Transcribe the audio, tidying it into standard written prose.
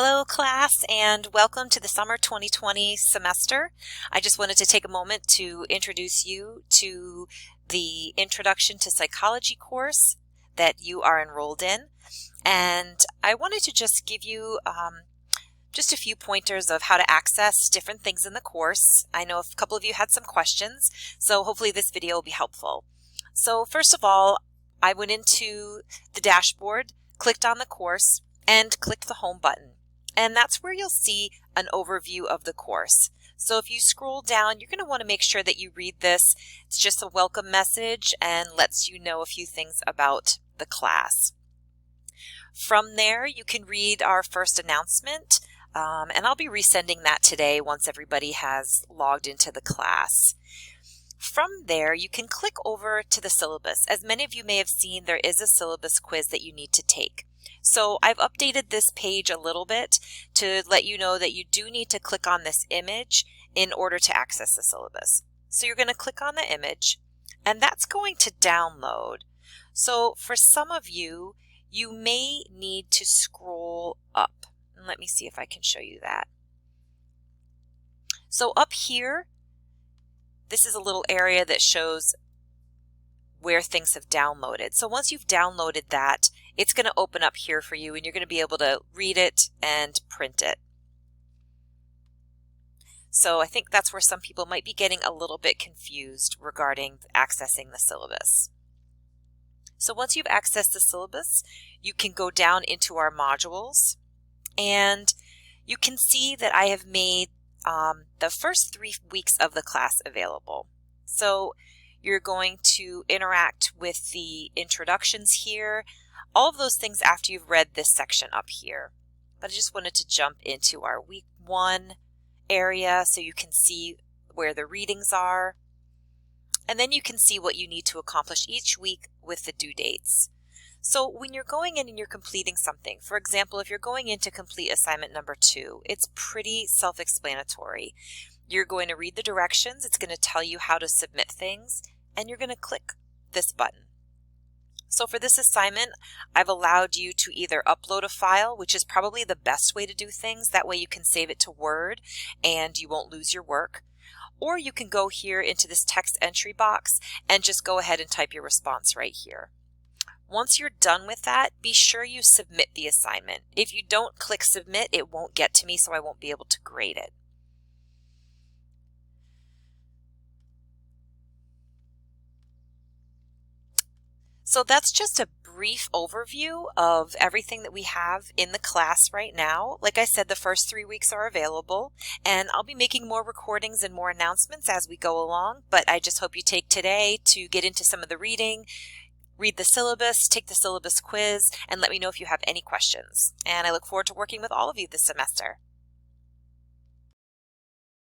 Hello class and welcome to the summer 2020 semester. I just wanted to take a moment to introduce you to the Introduction to Psychology course that you are enrolled in. And I wanted to just give you just a few pointers of how to access different things in the course. I know a couple of you had some questions, so hopefully this video will be helpful. So first of all, I went into the dashboard, clicked on the course, and clicked the home button. And that's where you'll see an overview of the course. So if you scroll down, you're going to want to make sure that you read this. It's just a welcome message and lets you know a few things about the class. From there, you can read our first announcement, and I'll be resending that today once everybody has logged into the class. From there, you can click over to the syllabus. As many of you may have seen, there is a syllabus quiz that you need to take. So I've updated this page a little bit to let you know that you do need to click on this image in order to access the syllabus. So you're going to click on the image, and that's going to download. So for some of you, you may need to scroll up. And let me see if I can show you that. So up here, this is a little area that shows where things have downloaded. So once you've downloaded that, it's going to open up here for you and you're going to be able to read it and print it. So I think that's where some people might be getting a little bit confused regarding accessing the syllabus. So once you've accessed the syllabus, you can go down into our modules and you can see that I have made the first 3 weeks of the class available. So you're going to interact with the introductions here, all of those things after you've read this section up here. But I just wanted to jump into our week 1 area so you can see where the readings are. And then you can see what you need to accomplish each week with the due dates. So when you're going in and you're completing something, for example, if you're going in to complete assignment number 2, it's pretty self-explanatory. You're going to read the directions, it's going to tell you how to submit things, and you're going to click this button. So for this assignment, I've allowed you to either upload a file, which is probably the best way to do things. That way you can save it to Word and you won't lose your work. Or you can go here into this text entry box and just go ahead and type your response right here. Once you're done with that, be sure you submit the assignment. If you don't click submit, it won't get to me, so I won't be able to grade it. So that's just a brief overview of everything that we have in the class right now. Like I said, the first 3 weeks are available, and I'll be making more recordings and more announcements as we go along, but I just hope you take today to get into some of the reading, read the syllabus, take the syllabus quiz, and let me know if you have any questions. And I look forward to working with all of you this semester.